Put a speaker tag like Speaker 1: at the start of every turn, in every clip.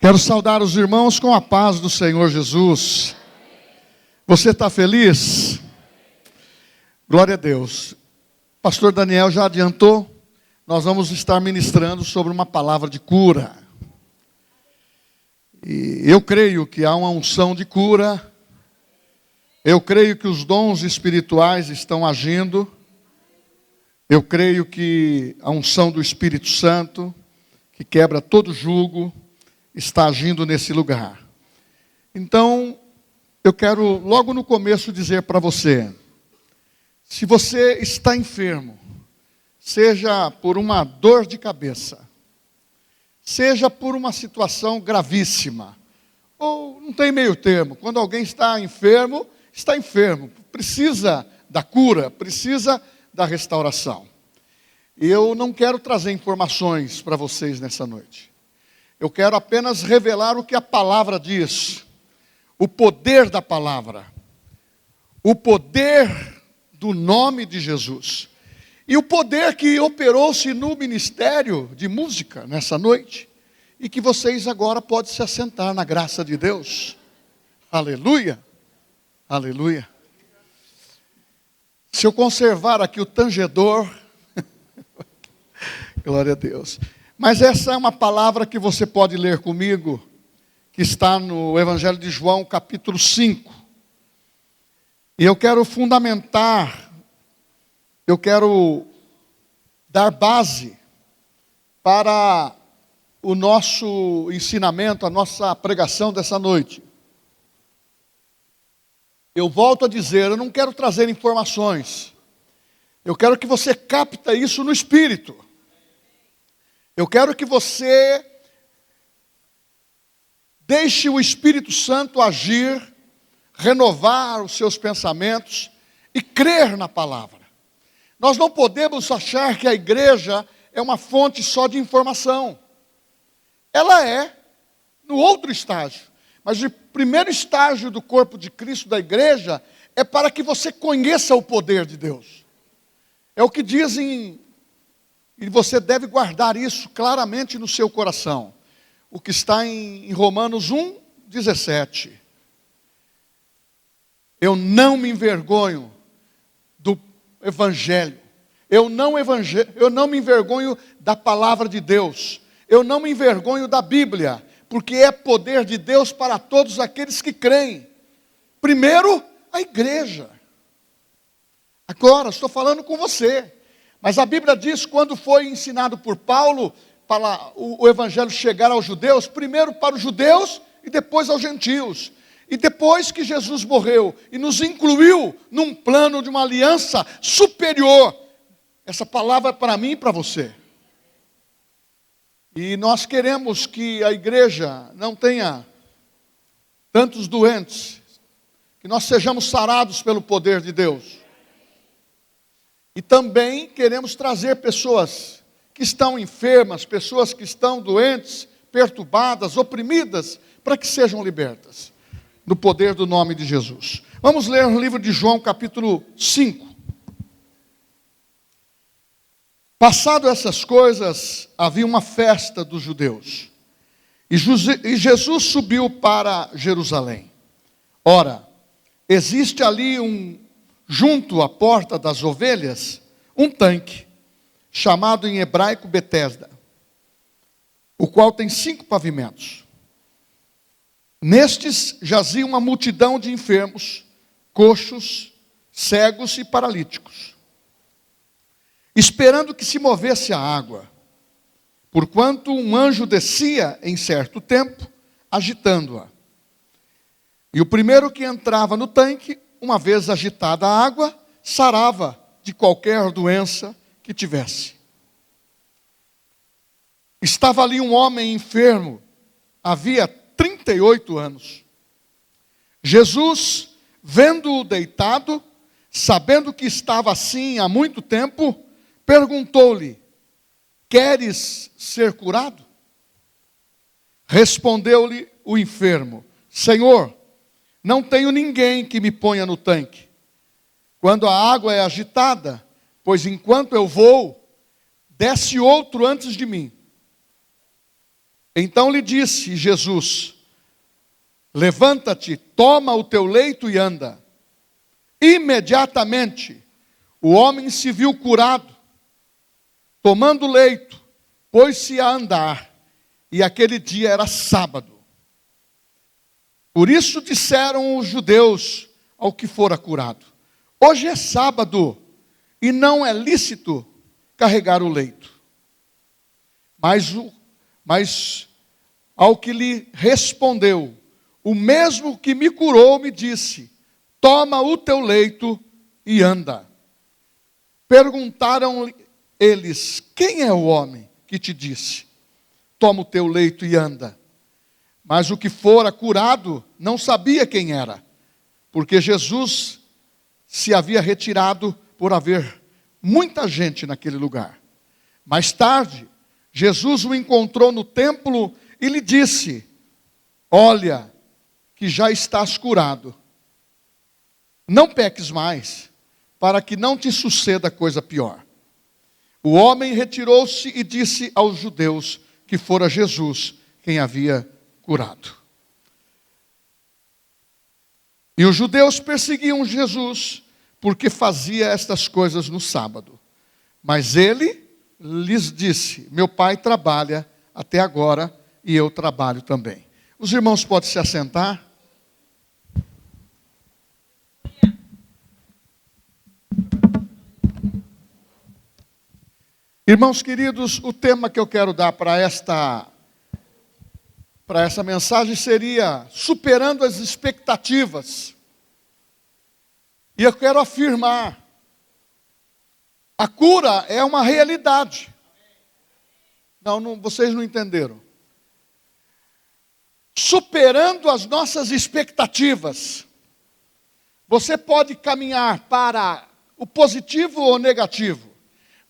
Speaker 1: Quero saudar os irmãos com a paz do Senhor Jesus. Você está feliz? Glória a Deus. Pastor Daniel já adiantou, nós vamos estar ministrando sobre uma palavra de cura. E eu creio que há uma unção de cura. Eu creio que os dons espirituais estão agindo. Eu creio que a unção do Espírito Santo, que quebra todo jugo, está agindo nesse lugar. Então, eu quero logo no começo dizer para você, se você está enfermo, seja por uma dor de cabeça, seja por uma situação gravíssima, ou não tem meio termo, quando alguém está enfermo, precisa da cura, precisa da restauração. E eu não quero trazer informações para vocês nessa noite. Eu quero apenas revelar o que a palavra diz, o poder da palavra, o poder do nome de Jesus, e o poder que operou-se no ministério de música nessa noite, e que vocês agora podem se assentar na graça de Deus. Aleluia, aleluia. Se eu conservar aqui o tangedor, glória a Deus. Mas essa é uma palavra que você pode ler comigo, que está no Evangelho de João, capítulo 5. E eu quero fundamentar, eu quero dar base para o nosso ensinamento, a nossa pregação dessa noite. Eu volto a dizer, eu não quero trazer informações. Eu quero que você capta isso no Espírito. Eu quero que você deixe o Espírito Santo agir, renovar os seus pensamentos e crer na palavra. Nós não podemos achar que a igreja é uma fonte só de informação. Ela é no outro estágio. Mas o primeiro estágio do corpo de Cristo, da igreja, é para que você conheça o poder de Deus. É o que dizem. E você deve guardar isso claramente no seu coração. O que está em Romanos 1:17. Eu não me envergonho do Evangelho. Eu não me envergonho da palavra de Deus. Eu não me envergonho da Bíblia. Porque é poder de Deus para todos aqueles que creem. Primeiro, a igreja. Agora, estou falando com você. Mas a Bíblia diz, quando foi ensinado por Paulo, para o Evangelho chegar aos judeus, primeiro para os judeus e depois aos gentios. E depois que Jesus morreu e nos incluiu num plano de uma aliança superior, essa palavra é para mim e para você. E nós queremos que a igreja não tenha tantos doentes, que nós sejamos sarados pelo poder de Deus. E também queremos trazer pessoas que estão enfermas, pessoas que estão doentes, perturbadas, oprimidas, para que sejam libertas, no poder do nome de Jesus. Vamos ler o livro de João, capítulo 5. Passado essas coisas, havia uma festa dos judeus. E Jesus subiu para Jerusalém. Ora, existe ali junto à porta das ovelhas, um tanque, chamado em hebraico Betesda, o qual tem 5 pavimentos. Nestes jazia uma multidão de enfermos, coxos, cegos e paralíticos, esperando que se movesse a água, porquanto um anjo descia em certo tempo, agitando-a. E o primeiro que entrava no tanque, uma vez agitada a água, sarava de qualquer doença que tivesse. Estava ali um homem enfermo, havia 38 anos. Jesus, vendo-o deitado, sabendo que estava assim há muito tempo, perguntou-lhe: queres ser curado? Respondeu-lhe o enfermo: Senhor, não tenho ninguém que me ponha no tanque quando a água é agitada, pois enquanto eu vou, desce outro antes de mim. Então lhe disse Jesus: levanta-te, toma o teu leito e anda. Imediatamente o homem se viu curado, tomando o leito, pôs-se a andar, e aquele dia era sábado. Por isso disseram os judeus ao que fora curado: hoje é sábado, e não é lícito carregar o leito. Mas ao que lhe respondeu: o mesmo que me curou me disse: toma o teu leito e anda. Perguntaram eles: quem é o homem que te disse: toma o teu leito e anda? Mas o que fora curado não sabia quem era, porque Jesus se havia retirado por haver muita gente naquele lugar. Mais tarde, Jesus o encontrou no templo e lhe disse: olha, que já estás curado. Não peques mais, para que não te suceda coisa pior. O homem retirou-se e disse aos judeus que fora Jesus quem havia curado. E os judeus perseguiam Jesus, porque fazia estas coisas no sábado. Mas ele lhes disse: meu pai trabalha até agora e eu trabalho também. Os irmãos podem se assentar. Irmãos queridos, o tema que eu quero dar para essa mensagem seria superando as expectativas. E eu quero afirmar: a cura é uma realidade. Não, vocês não entenderam. Superando as nossas expectativas. Você pode caminhar para o positivo ou negativo.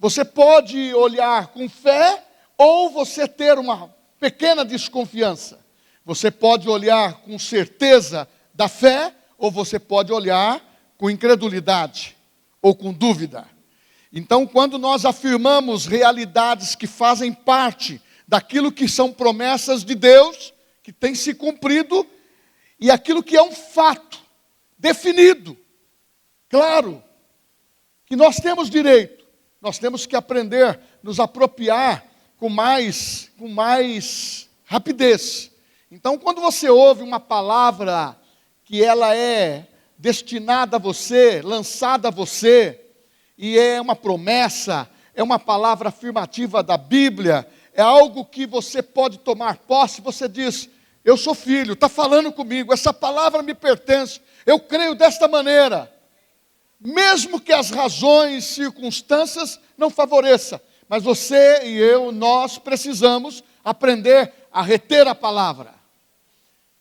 Speaker 1: Você pode olhar com fé ou você ter uma pequena desconfiança. Você pode olhar com certeza da fé ou você pode olhar com incredulidade ou com dúvida. Então, quando nós afirmamos realidades que fazem parte daquilo que são promessas de Deus, que tem se cumprido, e aquilo que é um fato definido, claro, que nós temos direito, nós temos que aprender a nos apropriar com mais rapidez. Então, quando você ouve uma palavra que ela é destinada a você, lançada a você, e é uma promessa, é uma palavra afirmativa da Bíblia, é algo que você pode tomar posse, você diz: eu sou filho, está falando comigo, essa palavra me pertence, eu creio desta maneira. Mesmo que as razões, circunstâncias não favoreçam, mas você e eu, nós precisamos aprender a reter a palavra.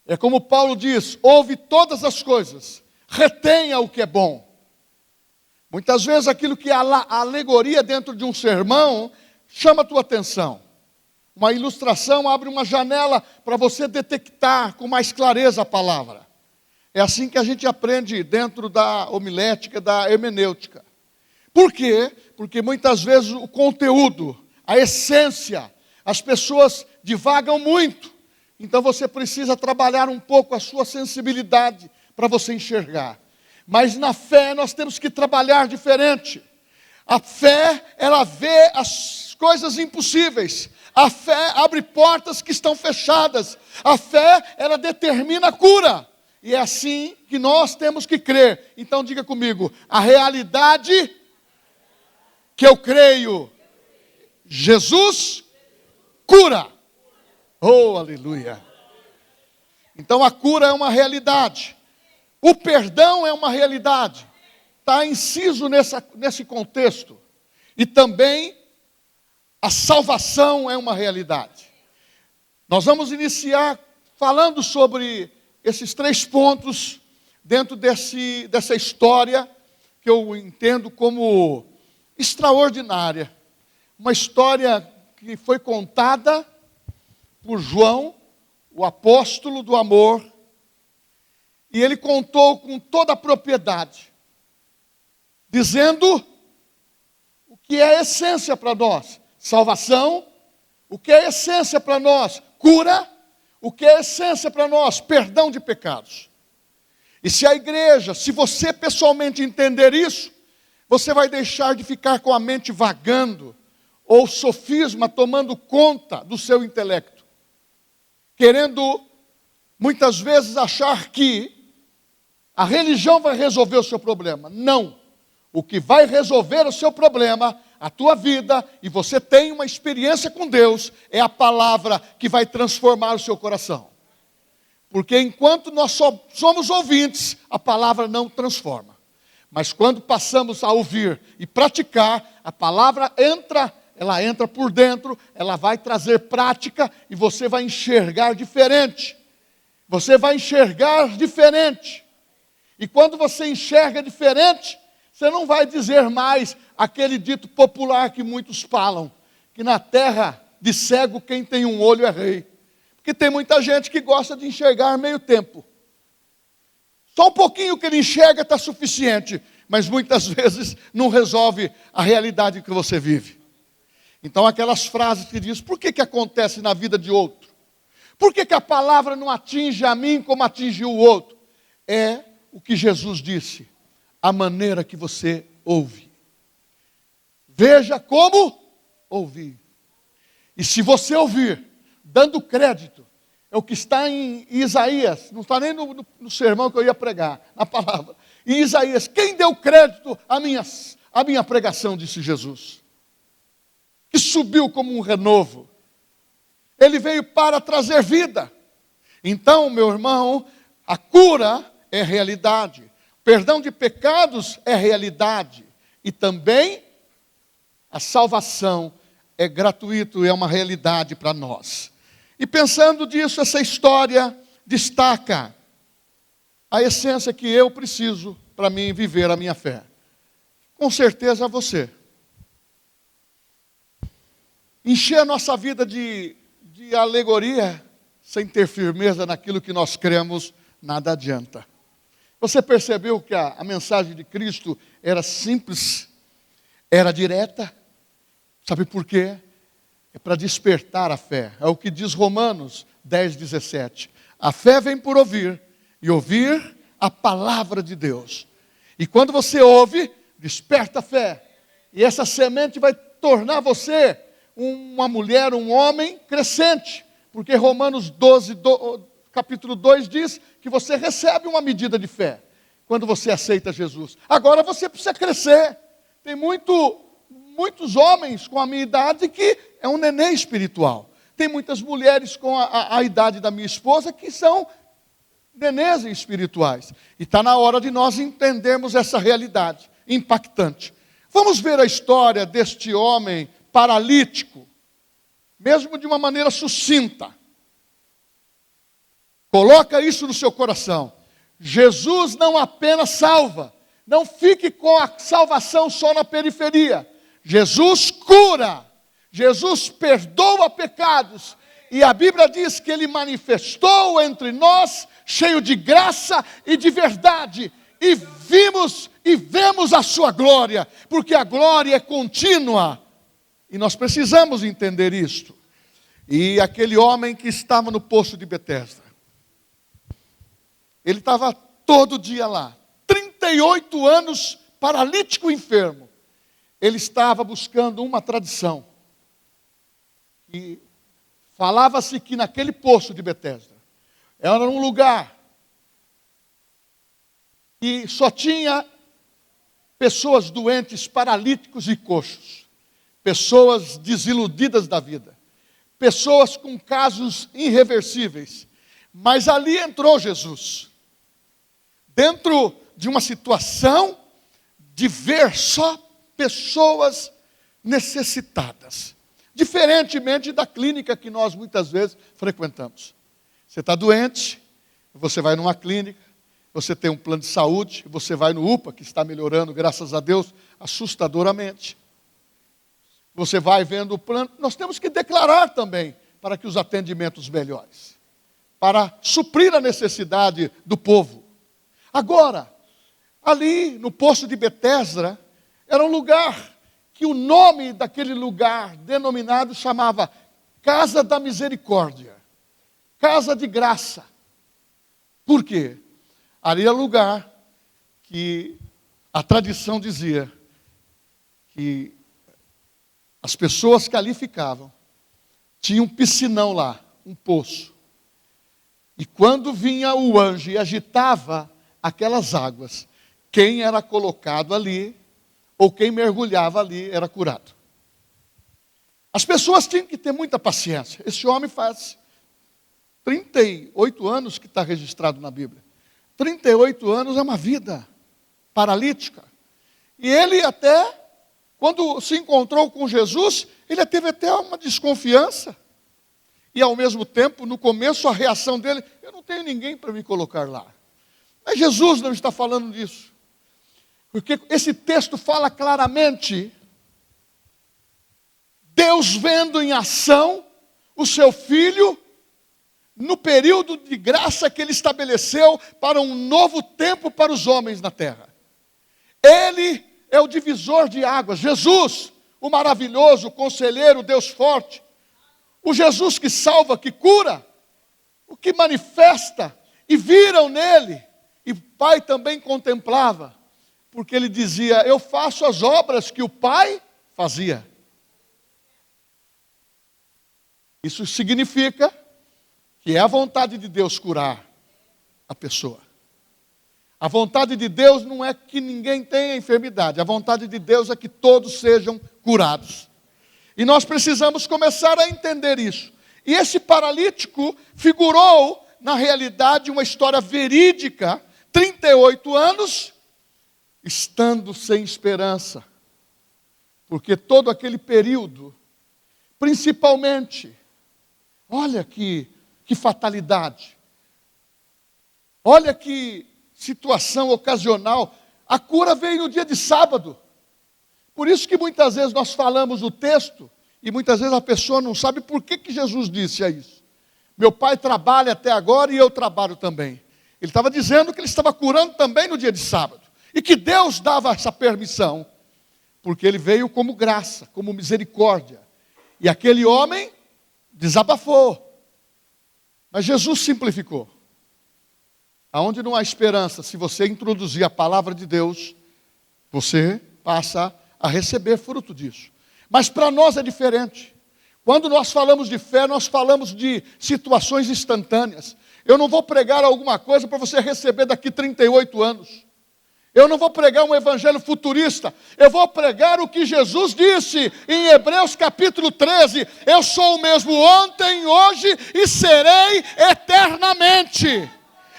Speaker 1: É como Paulo diz: ouve todas as coisas, retenha o que é bom. Muitas vezes aquilo que é a alegoria dentro de um sermão chama a tua atenção. Uma ilustração abre uma janela para você detectar com mais clareza a palavra. É assim que a gente aprende dentro da homilética, da hermenêutica. Por quê? Porque muitas vezes o conteúdo, a essência, as pessoas divagam muito. Então você precisa trabalhar um pouco a sua sensibilidade para você enxergar. Mas na fé nós temos que trabalhar diferente. A fé, ela vê as coisas impossíveis. A fé abre portas que estão fechadas. A fé, ela determina a cura. E é assim que nós temos que crer. Então diga comigo: a realidade que eu creio, Jesus cura. Oh, aleluia. Então a cura é uma realidade. O perdão é uma realidade. Está inciso nesse contexto. E também a salvação é uma realidade. Nós vamos iniciar falando sobre esses 3 pontos dentro dessa história que eu entendo como extraordinária. Uma história que foi contada por João, o apóstolo do amor, e ele contou com toda a propriedade, dizendo o que é a essência para nós: salvação. O que é a essência para nós? cura, o que é essência para nós? Perdão de pecados. E se a igreja, se você pessoalmente entender isso, você vai deixar de ficar com a mente vagando, ou sofisma tomando conta do seu intelecto, querendo muitas vezes achar que a religião vai resolver o seu problema. Não. O que vai resolver o seu problema, a tua vida, e você tem uma experiência com Deus, é a palavra que vai transformar o seu coração. Porque enquanto nós só somos ouvintes, a palavra não transforma. Mas quando passamos a ouvir e praticar, a palavra entra, ela entra por dentro, ela vai trazer prática e você vai enxergar diferente. Você vai enxergar diferente. E quando você enxerga diferente, você não vai dizer mais aquele dito popular que muitos falam, que na terra de cego quem tem um olho é rei. Porque tem muita gente que gosta de enxergar meio tempo. Só um pouquinho que ele enxerga está suficiente, mas muitas vezes não resolve a realidade que você vive. Então aquelas frases que diz, por que acontece na vida de outro? Por que a palavra não atinge a mim como atinge o outro? É o que Jesus disse, a maneira que você ouve. Veja como ouvir. E se você ouvir, dando crédito, é o que está em Isaías, não está nem no sermão que eu ia pregar, na palavra. Em Isaías, quem deu crédito à minha pregação, disse Jesus, que subiu como um renovo. Ele veio para trazer vida. Então, meu irmão, a cura é realidade. Perdão de pecados é realidade. E também a salvação é gratuito, é uma realidade para nós. E pensando disso, essa história destaca a essência que eu preciso para mim viver a minha fé. Com certeza você. Encher a nossa vida de alegoria, sem ter firmeza naquilo que nós cremos, nada adianta. Você percebeu que a mensagem de Cristo era simples, era direta? Sabe por quê? É para despertar a fé. É o que diz Romanos 10:17. A fé vem por ouvir, e ouvir a palavra de Deus. E quando você ouve, desperta a fé. E essa semente vai tornar você uma mulher, um homem crescente. Porque Romanos 12, capítulo 2 diz que você recebe uma medida de fé quando você aceita Jesus. Agora você precisa crescer. Tem muitos homens com a minha idade que é um neném espiritual. Tem muitas mulheres com a idade da minha esposa que são nenês espirituais. E está na hora de nós entendermos essa realidade impactante. Vamos ver a história deste homem paralítico, mesmo de uma maneira sucinta. Coloca isso no seu coração. Jesus não apenas salva. Não fique com a salvação só na periferia. Jesus cura. Jesus perdoa pecados. E a Bíblia diz que Ele manifestou entre nós, cheio de graça e de verdade. E vemos a sua glória. Porque a glória é contínua. E nós precisamos entender isto. E aquele homem que estava no poço de Betesda. Ele estava todo dia lá. 38 anos, paralítico enfermo. Ele estava buscando uma tradição. E falava-se que naquele poço de Betesda era um lugar que só tinha pessoas doentes, paralíticos e coxos. Pessoas desiludidas da vida. Pessoas com casos irreversíveis. Mas ali entrou Jesus. Dentro de uma situação de ver só pessoas necessitadas. Diferentemente da clínica que nós muitas vezes frequentamos. Você está doente, você vai numa clínica, você tem um plano de saúde, você vai no UPA, que está melhorando, graças a Deus, assustadoramente. Você vai vendo o plano. Nós temos que declarar também para que os atendimentos melhores. Para suprir a necessidade do povo. Agora, ali no poço de Betesda, era um lugar que o nome daquele lugar denominado chamava Casa da Misericórdia. casa de graça. Por quê? Ali é lugar que a tradição dizia que as pessoas que ali ficavam tinham um piscinão lá, um poço. E quando vinha o anjo e agitava aquelas águas, quem era colocado ali, ou quem mergulhava ali, era curado. As pessoas tinham que ter muita paciência. Esse homem faz 38 anos que está registrado na Bíblia. 38 anos é uma vida paralítica. E ele até, quando se encontrou com Jesus, ele teve até uma desconfiança. E ao mesmo tempo, no começo, a reação dele, eu não tenho ninguém para me colocar lá. Mas Jesus não está falando disso. Porque esse texto fala claramente, Deus vendo em ação o seu Filho, no período de graça que Ele estabeleceu para um novo tempo para os homens na terra. Ele é o divisor de águas. Jesus, o maravilhoso, o conselheiro, o Deus forte. O Jesus que salva, que cura. O que manifesta. E viram nele. E o Pai também contemplava. Porque ele dizia, eu faço as obras que o Pai fazia. Isso significa que é a vontade de Deus curar a pessoa. A vontade de Deus não é que ninguém tenha enfermidade. A vontade de Deus é que todos sejam curados. E nós precisamos começar a entender isso. E esse paralítico figurou, na realidade, uma história verídica, 38 anos, estando sem esperança. Porque todo aquele período, principalmente, olha que fatalidade. Olha que situação ocasional. A cura veio no dia de sábado. Por isso que muitas vezes nós falamos o texto, e muitas vezes a pessoa não sabe por que Jesus disse isso. Meu pai trabalha até agora e eu trabalho também. Ele estava dizendo que ele estava curando também no dia de sábado. E que Deus dava essa permissão. Porque ele veio como graça, como misericórdia. E aquele homem desabafou. Mas Jesus simplificou. Aonde não há esperança, se você introduzir a palavra de Deus, você passa a receber fruto disso. Mas para nós é diferente. Quando nós falamos de fé, nós falamos de situações instantâneas. Eu não vou pregar alguma coisa para você receber daqui 38 anos. Eu não vou pregar um evangelho futurista. Eu vou pregar o que Jesus disse em Hebreus capítulo 13. Eu sou o mesmo ontem, hoje e serei eternamente.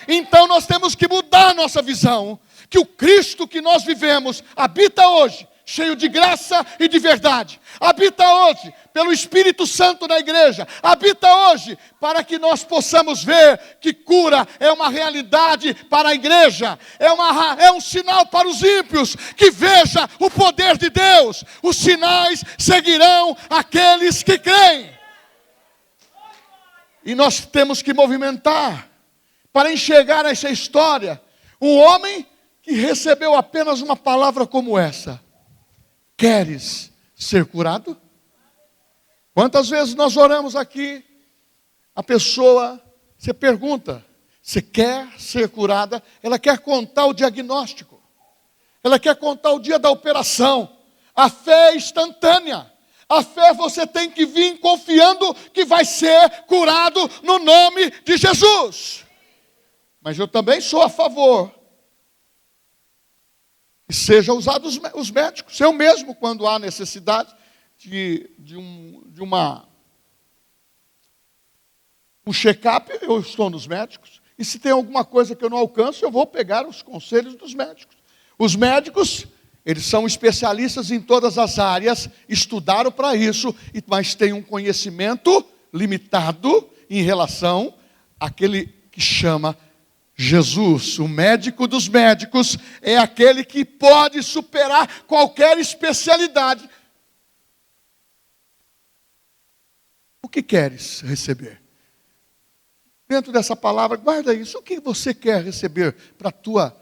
Speaker 1: Então nós temos que mudar nossa visão. Que o Cristo que nós vivemos habita hoje, cheio de graça e de verdade. Habita hoje pelo Espírito Santo na igreja. Habita hoje para que nós possamos ver que cura é uma realidade para a igreja. É um sinal para os ímpios que veja o poder de Deus. Os sinais seguirão aqueles que creem. E nós temos que movimentar para enxergar essa história. Um homem que recebeu apenas uma palavra como essa. Queres ser curado? Quantas vezes nós oramos aqui, a pessoa, você pergunta, você quer ser curada? Ela quer contar o diagnóstico. Ela quer contar o dia da operação. A fé é instantânea. A fé você tem que vir confiando que vai ser curado no nome de Jesus. Mas eu também sou a favor que sejam usados os médicos. Eu mesmo, quando há necessidade de um check-up, eu estou nos médicos. E se tem alguma coisa que eu não alcanço, eu vou pegar os conselhos dos médicos. Os médicos, eles são especialistas em todas as áreas, estudaram para isso, mas têm um conhecimento limitado em relação àquele que chama Jesus. O médico dos médicos é aquele que pode superar qualquer especialidade. O que queres receber? Dentro dessa palavra, guarda isso. O que você quer receber para a tua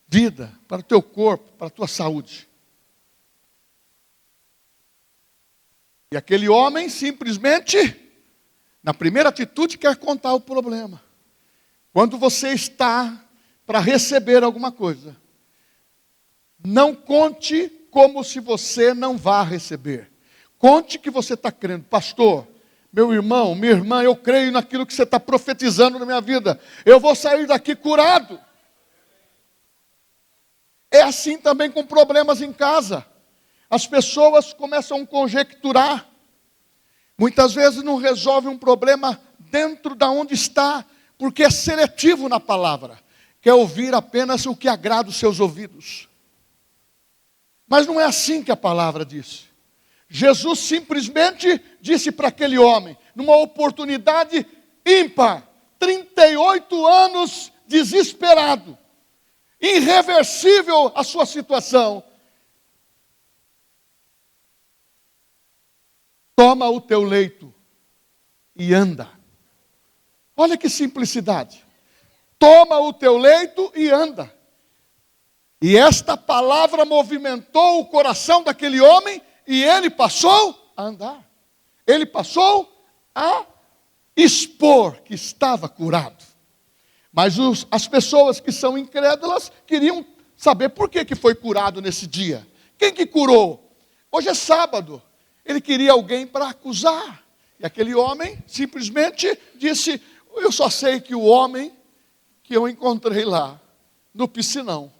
Speaker 1: vida, para o teu corpo, para a tua saúde? E aquele homem simplesmente, Na primeira atitude, quer contar o problema. Quando você está para receber alguma coisa, não conte como se você não vá receber. Conte que você está crendo. Pastor, meu irmão, minha irmã, eu creio naquilo que você está profetizando na minha vida. Eu vou sair daqui curado. É assim também com problemas em casa. As pessoas começam a conjecturar. Muitas vezes não resolve um problema dentro de onde está, porque é seletivo na palavra. Quer ouvir apenas o que agrada os seus ouvidos. Mas não é assim que a palavra diz. Jesus simplesmente disse para aquele homem, numa oportunidade ímpar, 38 anos desesperado, irreversível a sua situação. Toma o teu leito e anda. Olha que simplicidade. Toma o teu leito e anda. E esta palavra movimentou o coração daquele homem e ele passou a andar. Ele passou a expor que estava curado. Mas as pessoas que são incrédulas queriam saber por que foi curado nesse dia. Quem que curou? Hoje é sábado. Ele queria alguém para acusar. E aquele homem simplesmente disse, eu só sei que o homem que eu encontrei lá, no piscinão,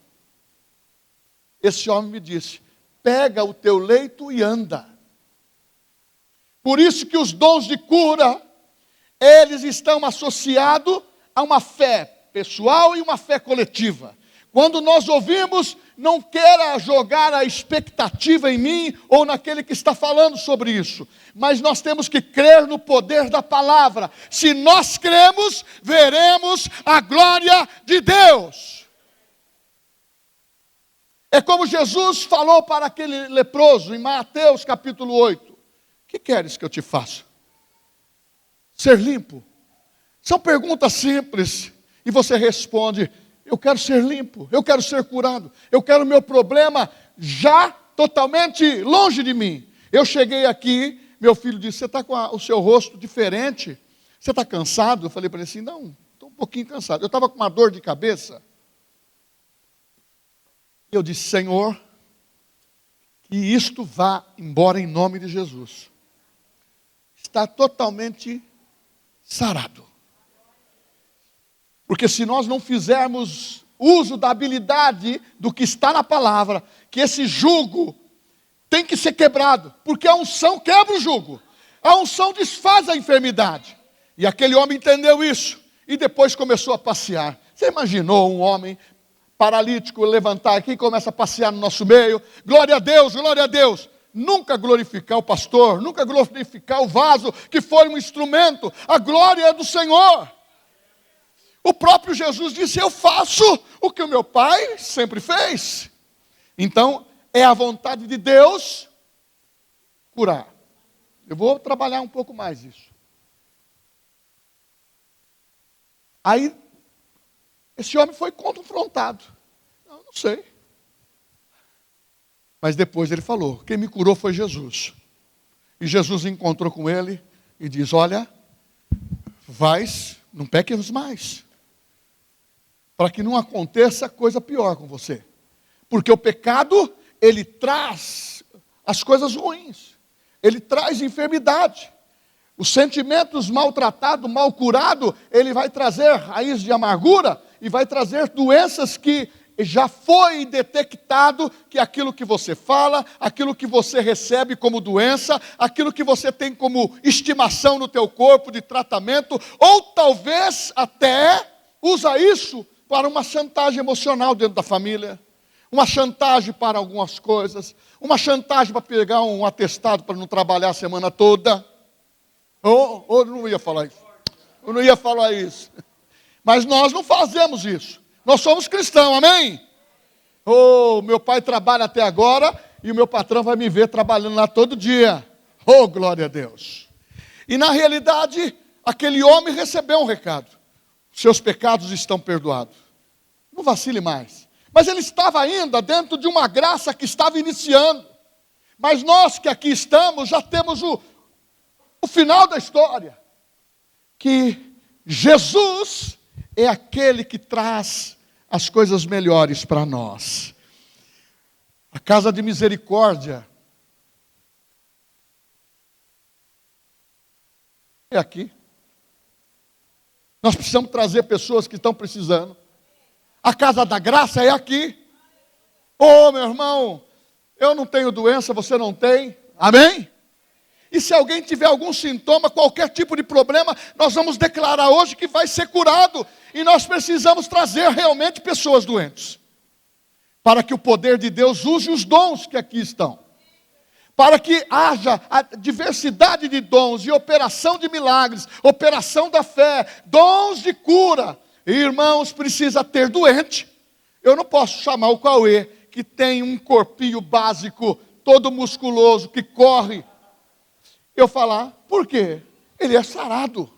Speaker 1: esse homem me disse, pega o teu leito e anda. Por isso que os dons de cura, eles estão associados a uma fé pessoal e uma fé coletiva. Quando nós ouvimos, não queira jogar a expectativa em mim ou naquele que está falando sobre isso. Mas nós temos que crer no poder da palavra. Se nós cremos, veremos a glória de Deus. É como Jesus falou para aquele leproso em Mateus capítulo 8. O que queres que eu te faça? Ser limpo. São perguntas simples. E você responde, eu quero ser limpo, eu quero ser curado, eu quero meu problema já totalmente longe de mim. Eu cheguei aqui, meu filho disse, você está com o seu rosto diferente, você está cansado? Eu falei para ele assim, não, estou um pouquinho cansado. Eu estava com uma dor de cabeça. E eu disse, Senhor, que isto vá embora em nome de Jesus. Está totalmente sarado. Porque se nós não fizermos uso da habilidade do que está na palavra, que esse jugo tem que ser quebrado, porque a unção quebra o jugo, a unção desfaz a enfermidade. E aquele homem entendeu isso, e depois começou a passear. Você imaginou um homem paralítico levantar aqui e começa a passear no nosso meio? Glória a Deus, glória a Deus. Nunca glorificar o pastor, nunca glorificar o vaso que foi um instrumento. A glória é do Senhor. O próprio Jesus disse, eu faço o que o meu Pai sempre fez. Então, é a vontade de Deus curar. Eu vou trabalhar um pouco mais isso. Aí, esse homem foi confrontado. Eu não sei. Mas depois ele falou, quem me curou foi Jesus. E Jesus encontrou com ele e diz, olha, vais, não peques mais. Para que não aconteça coisa pior com você. Porque o pecado, ele traz as coisas ruins. Ele traz enfermidade. Os sentimentos maltratados, mal curados, ele vai trazer raiz de amargura e vai trazer doenças que já foi detectado que aquilo que você fala, aquilo que você recebe como doença, aquilo que você tem como estimação no teu corpo de tratamento, ou talvez até usa isso para uma chantagem emocional dentro da família, uma chantagem para algumas coisas, uma chantagem para pegar um atestado para não trabalhar a semana toda. Ou não ia falar isso. Eu não ia falar isso. Mas nós não fazemos isso. Nós somos cristãos, amém? Meu pai trabalha até agora e o meu patrão vai me ver trabalhando lá todo dia. Glória a Deus. E na realidade, aquele homem recebeu um recado. Seus pecados estão perdoados. Não vacile mais. Mas ele estava ainda dentro de uma graça que estava iniciando. Mas nós que aqui estamos, já temos o final da história. que Jesus é aquele que traz as coisas melhores para nós. A casa de misericórdia é aqui. Nós precisamos trazer pessoas que estão precisando. A casa da graça é aqui. Oh, meu irmão, eu não tenho doença, você não tem. Amém? E se alguém tiver algum sintoma, qualquer tipo de problema, nós vamos declarar hoje que vai ser curado. E nós precisamos trazer realmente pessoas doentes, para que o poder de Deus use os dons que aqui estão, para que haja a diversidade de dons e operação de milagres, operação da fé, dons de cura. E, irmãos, precisa ter doente. Eu não posso chamar o Cauê, que tem um corpinho básico, todo musculoso, que corre, eu falar, por quê? Ele é sarado,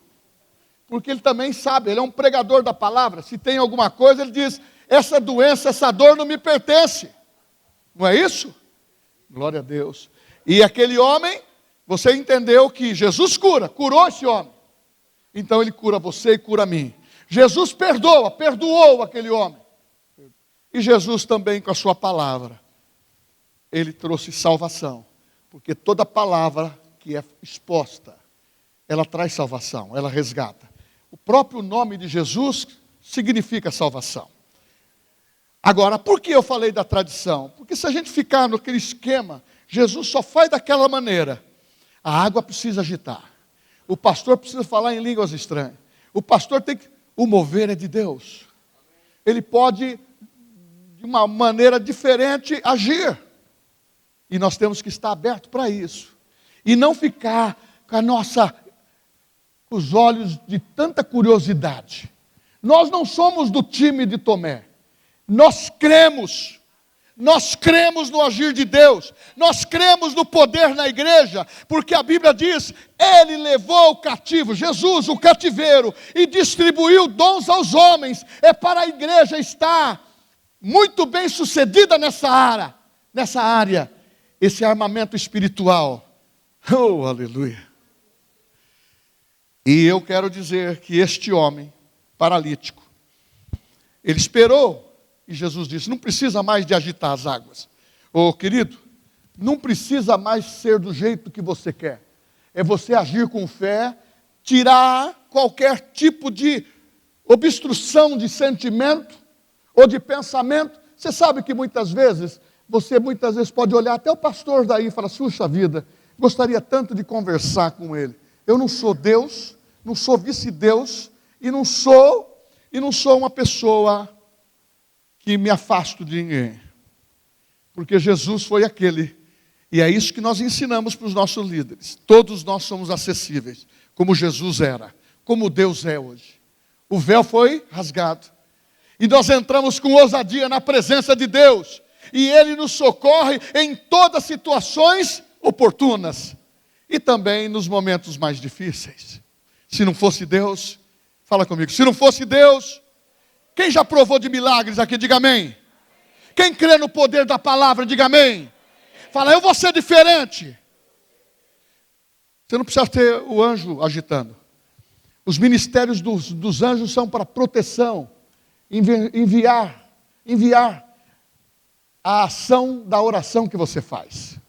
Speaker 1: porque ele também sabe, ele é um pregador da palavra. Se tem alguma coisa, ele diz, essa doença, essa dor não me pertence. Não é isso? Glória a Deus. E aquele homem, você entendeu que Jesus curou esse homem. Então ele cura você e cura a mim. Jesus perdoou aquele homem. E Jesus também com a sua palavra, ele trouxe salvação. Porque toda palavra que é exposta, ela traz salvação, ela resgata. O próprio nome de Jesus significa salvação. Agora, por que eu falei da tradição? Porque se a gente ficar naquele esquema, Jesus só faz daquela maneira. A água precisa agitar. O pastor precisa falar em línguas estranhas. O pastor tem que... O mover é de Deus. Ele pode, de uma maneira diferente, agir. E nós temos que estar abertos para isso. E não ficar com os olhos de tanta curiosidade. Nós não somos do time de Tomé. Nós cremos no agir de Deus, nós cremos no poder na igreja, porque a Bíblia diz, Ele levou o cativo, Jesus, o cativeiro, e distribuiu dons aos homens, é para a igreja estar muito bem sucedida nessa área, esse armamento espiritual. Oh, aleluia! E eu quero dizer que este homem paralítico, ele esperou, e Jesus disse, não precisa mais de agitar as águas. Ô querido, não precisa mais ser do jeito que você quer. É você agir com fé, tirar qualquer tipo de obstrução de sentimento ou de pensamento. Você sabe que muitas vezes pode olhar até o pastor daí e falar, puxa vida, gostaria tanto de conversar com ele. Eu não sou Deus, não sou vice-Deus, e não sou uma pessoa que me afasto de ninguém, porque Jesus foi aquele, e é isso que nós ensinamos para os nossos líderes, todos nós somos acessíveis, como Jesus era, como Deus é hoje. O véu foi rasgado, e nós entramos com ousadia na presença de Deus, e Ele nos socorre em todas as situações oportunas, e também nos momentos mais difíceis. Se não fosse Deus, fala comigo, se não fosse Deus, quem já provou de milagres aqui, diga amém. Quem crê no poder da palavra, diga amém. Fala, eu vou ser diferente. Você não precisa ter o anjo agitando. Os ministérios dos anjos são para proteção, enviar a ação da oração que você faz.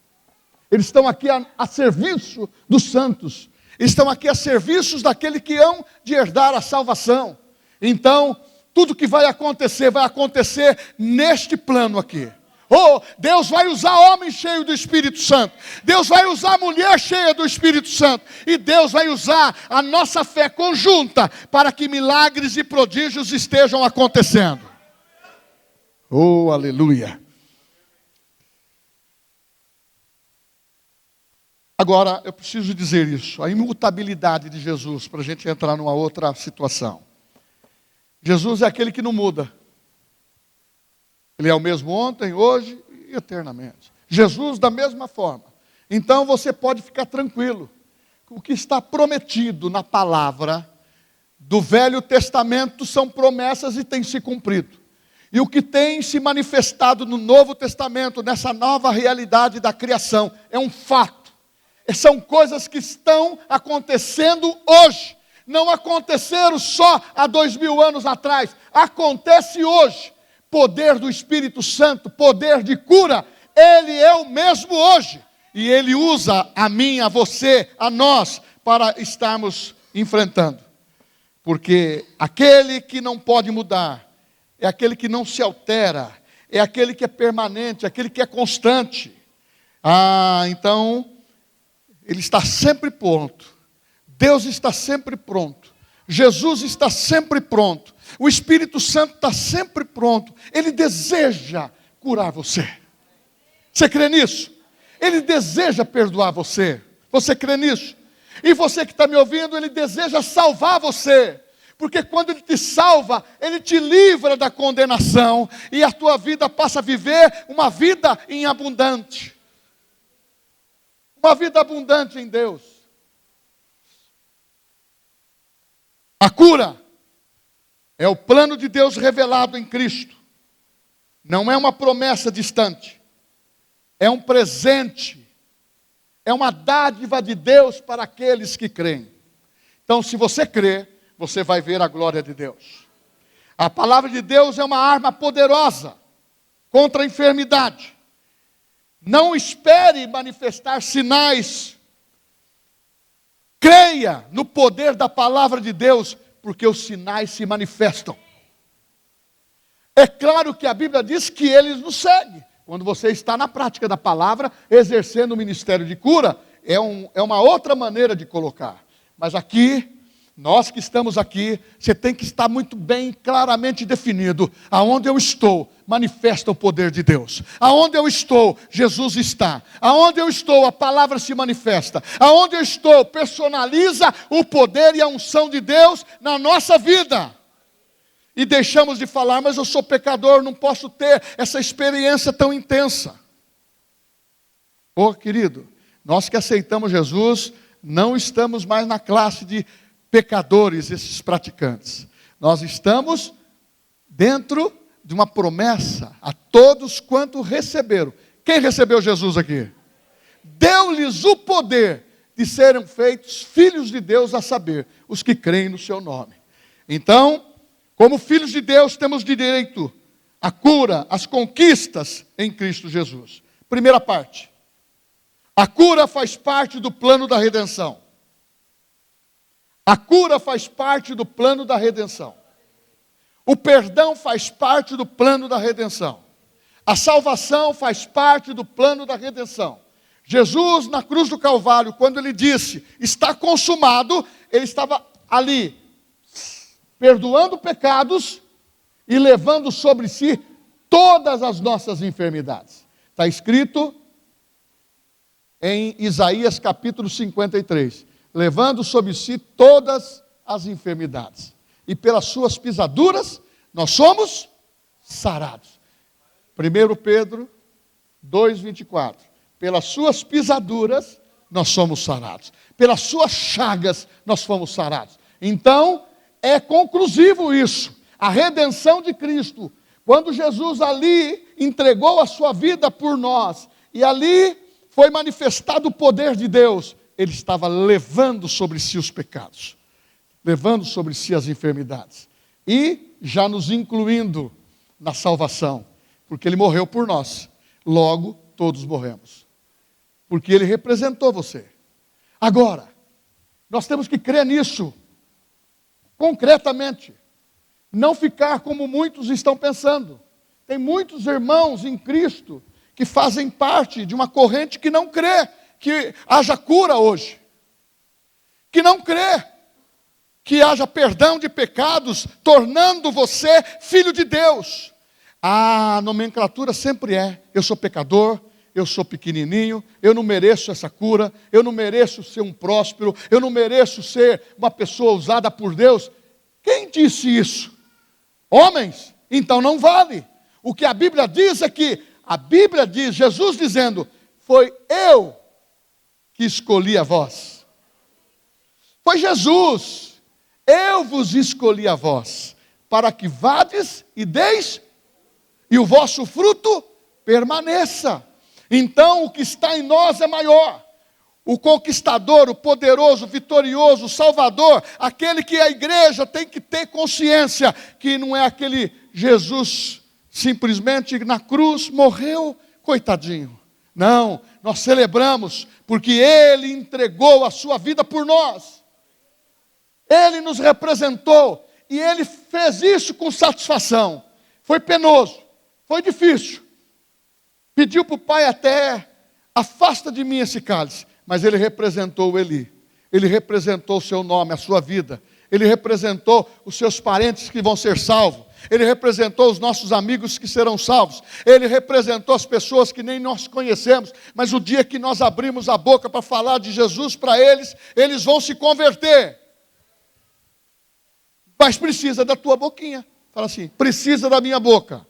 Speaker 1: Eles estão aqui a serviço dos santos. Eles estão aqui a serviço daquele que hão de herdar a salvação. Então, tudo que vai acontecer neste plano aqui. Oh, Deus vai usar homem cheio do Espírito Santo. Deus vai usar mulher cheia do Espírito Santo. E Deus vai usar a nossa fé conjunta para que milagres e prodígios estejam acontecendo. Oh, aleluia. Agora, eu preciso dizer isso. A imutabilidade de Jesus, para a gente entrar numa outra situação. Jesus é aquele que não muda. Ele é o mesmo ontem, hoje e eternamente. Jesus da mesma forma. Então você pode ficar tranquilo. O que está prometido na palavra do Velho Testamento são promessas e tem se cumprido. E o que tem se manifestado no Novo Testamento, nessa nova realidade da criação, é um fato. São coisas que estão acontecendo hoje. não aconteceram só há 2000 anos atrás, acontece hoje. Poder do Espírito Santo, poder de cura, Ele é o mesmo hoje. E Ele usa a mim, a você, a nós, para estarmos enfrentando. Porque aquele que não pode mudar, é aquele que não se altera, é aquele que é permanente, aquele que é constante. Então, Ele está sempre pronto. Deus está sempre pronto. Jesus está sempre pronto. O Espírito Santo está sempre pronto. Ele deseja curar você. Você crê nisso? Ele deseja perdoar você. Você crê nisso? E você que está me ouvindo, Ele deseja salvar você. Porque quando Ele te salva, Ele te livra da condenação. E a tua vida passa a viver uma vida em abundante. Uma vida abundante em Deus. A cura é o plano de Deus revelado em Cristo. Não é uma promessa distante. É um presente. É uma dádiva de Deus para aqueles que creem. Então, se você crê, você vai ver a glória de Deus. A palavra de Deus é uma arma poderosa contra a enfermidade. Não espere manifestar sinais. Creia no poder da palavra de Deus, porque os sinais se manifestam. É claro que a Bíblia diz que eles nos seguem. Quando você está na prática da palavra, exercendo o ministério de cura, é uma outra maneira de colocar. Mas aqui, nós que estamos aqui, você tem que estar muito bem, claramente definido. Aonde eu estou, manifesta o poder de Deus. Aonde eu estou, Jesus está. Aonde eu estou, a palavra se manifesta. Aonde eu estou, personaliza o poder e a unção de Deus na nossa vida. E deixamos de falar, mas eu sou pecador, não posso ter essa experiência tão intensa. Querido, nós que aceitamos Jesus, não estamos mais na classe de pecadores, esses praticantes. Nós estamos dentro de uma promessa a todos quanto receberam. Quem recebeu Jesus aqui? Deu-lhes o poder de serem feitos filhos de Deus, a saber, os que creem no seu nome. Então, como filhos de Deus, temos direito à cura, às conquistas em Cristo Jesus. Primeira parte. A cura faz parte do plano da redenção. A cura faz parte do plano da redenção. O perdão faz parte do plano da redenção. A salvação faz parte do plano da redenção. Jesus, na cruz do Calvário, quando Ele disse, está consumado, Ele estava ali, perdoando pecados e levando sobre si todas as nossas enfermidades. Está escrito em Isaías capítulo 53. Levando sobre si todas as enfermidades. E pelas suas pisaduras, nós somos sarados. 1 Pedro 2,24. Pelas suas pisaduras, nós somos sarados. Pelas suas chagas, nós fomos sarados. Então, é conclusivo isso. A redenção de Cristo. Quando Jesus ali entregou a sua vida por nós, e ali foi manifestado o poder de Deus, Ele estava levando sobre si os pecados, levando sobre si as enfermidades, e já nos incluindo na salvação, porque Ele morreu por nós, logo todos morremos, porque Ele representou você. Agora, nós temos que crer nisso, concretamente, não ficar como muitos estão pensando. Tem muitos irmãos em Cristo que fazem parte de uma corrente que não crê que haja cura hoje, que não crê que haja perdão de pecados, tornando você filho de Deus. A nomenclatura sempre é, eu sou pecador, eu sou pequenininho, eu não mereço essa cura, eu não mereço ser um próspero, eu não mereço ser uma pessoa usada por Deus. Quem disse isso? Homens? Então não vale. O que a Bíblia diz é que, a Bíblia diz, Jesus dizendo, foi eu que escolhi a vós. Foi Jesus, eu vos escolhi a vós, para que vades e deis, e o vosso fruto permaneça. Então o que está em nós é maior. o conquistador, o poderoso, o vitorioso, o salvador, aquele que a igreja tem que ter consciência, que não é aquele Jesus simplesmente na cruz morreu, coitadinho. Não, nós celebramos, porque Ele entregou a sua vida por nós. Ele nos representou, e Ele fez isso com satisfação. Foi penoso, foi difícil. Pediu para o Pai até, afasta de mim esse cálice. Mas Ele representou Eli. Ele representou o seu nome, a sua vida. Ele representou os seus parentes que vão ser salvos. Ele representou os nossos amigos que serão salvos. Ele representou as pessoas que nem nós conhecemos. Mas o dia que nós abrimos a boca para falar de Jesus para eles, eles vão se converter. Mas precisa da tua boquinha. Fala assim, precisa da minha boca.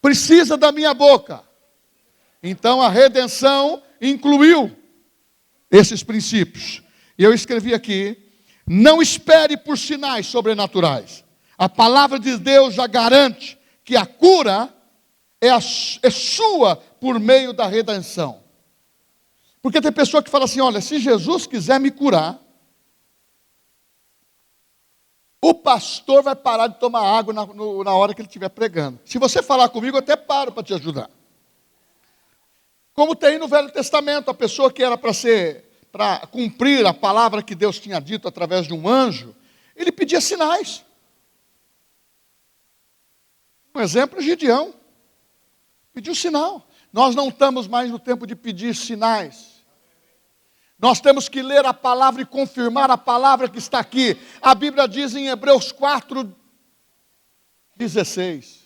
Speaker 1: Precisa da minha boca. Então a redenção incluiu esses princípios. E eu escrevi aqui, não espere por sinais sobrenaturais. A palavra de Deus já garante que a cura é sua por meio da redenção. Porque tem pessoa que fala assim, olha, se Jesus quiser me curar, o pastor vai parar de tomar água na hora que ele estiver pregando. Se você falar comigo, eu até paro para te ajudar. Como tem no Velho Testamento, a pessoa que era para cumprir a palavra que Deus tinha dito através de um anjo, ele pedia sinais. Um exemplo é Gideão. Pediu sinal. Nós não estamos mais no tempo de pedir sinais. Nós temos que ler a palavra e confirmar a palavra que está aqui. A Bíblia diz em Hebreus 4:16.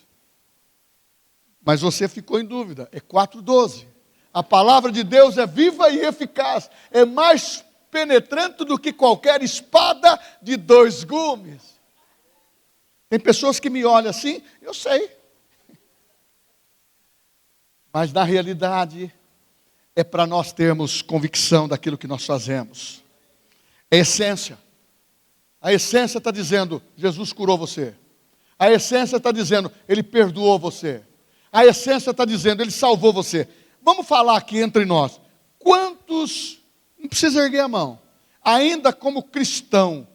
Speaker 1: Mas você ficou em dúvida, é 4:12. A palavra de Deus é viva e eficaz, é mais penetrante do que qualquer espada de 2 gumes. Tem pessoas que me olham assim, eu sei. Mas na realidade, é para nós termos convicção daquilo que nós fazemos. É essência. A essência está dizendo, Jesus curou você. A essência está dizendo, Ele perdoou você. A essência está dizendo, Ele salvou você. Vamos falar aqui entre nós. Quantos, não precisa erguer a mão, ainda como cristão,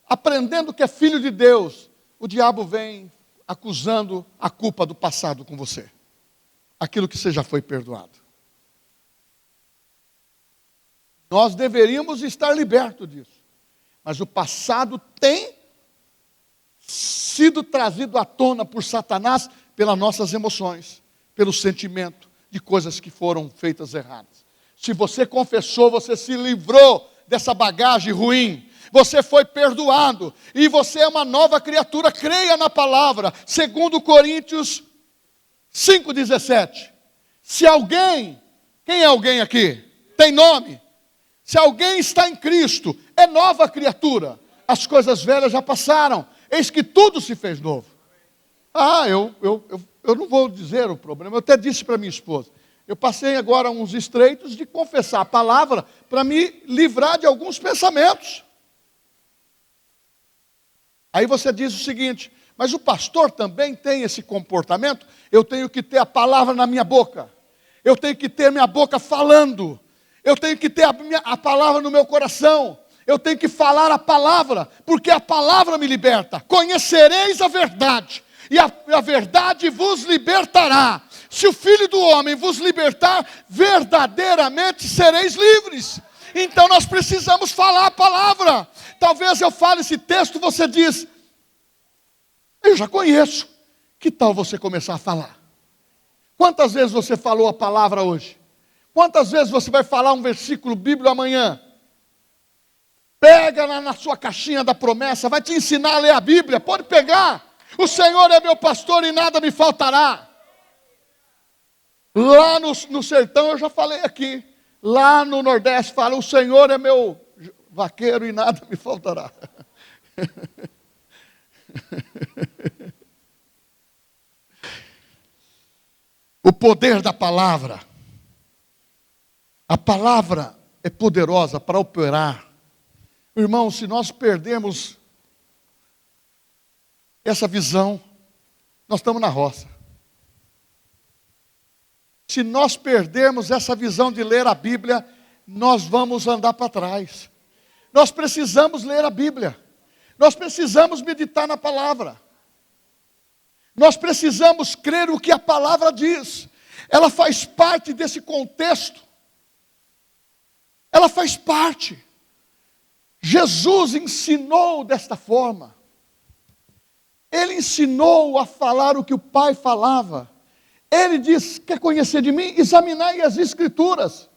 Speaker 1: aprendendo que é filho de Deus, o diabo vem acusando a culpa do passado com você. Aquilo que você já foi perdoado. Nós deveríamos estar libertos disso. Mas o passado tem sido trazido à tona por Satanás pelas nossas emoções, pelo sentimento de coisas que foram feitas erradas. Se você confessou, você se livrou dessa bagagem ruim. Você foi perdoado. E você é uma nova criatura. Creia na palavra. 2 Coríntios 5:17. Se alguém, quem é alguém aqui? Tem nome? Se alguém está em Cristo, é nova criatura. As coisas velhas já passaram. Eis que tudo se fez novo. Eu não vou dizer o problema. Eu até disse para minha esposa. Eu passei agora uns estreitos de confessar a palavra para me livrar de alguns pensamentos. Aí você diz o seguinte, mas o pastor também tem esse comportamento? Eu tenho que ter a palavra na minha boca. Eu tenho que ter minha boca falando. Eu tenho que ter a palavra no meu coração. Eu tenho que falar a palavra, porque a palavra me liberta. Conhecereis a verdade, e a verdade vos libertará. Se o Filho do Homem vos libertar, verdadeiramente sereis livres. Então nós precisamos falar a palavra. Talvez eu fale esse texto, você diz, eu já conheço. Que tal você começar a falar? Quantas vezes você falou a palavra hoje? Quantas vezes você vai falar um versículo bíblico amanhã? Pega na sua caixinha da promessa, vai te ensinar a ler a Bíblia, pode pegar. O Senhor é meu pastor e nada me faltará. Lá no sertão eu já falei aqui. Lá no Nordeste fala, o Senhor é meu vaqueiro e nada me faltará. O poder da palavra. A palavra é poderosa para operar. Irmão, se nós perdermos essa visão, nós estamos na roça. Se nós perdermos essa visão de ler a Bíblia, nós vamos andar para trás. Nós precisamos ler a Bíblia. Nós precisamos meditar na palavra. Nós precisamos crer o que a palavra diz. Ela faz parte desse contexto. Ela faz parte. Jesus ensinou desta forma. Ele ensinou a falar o que o Pai falava. Ele diz: quer conhecer de mim? Examinai as Escrituras.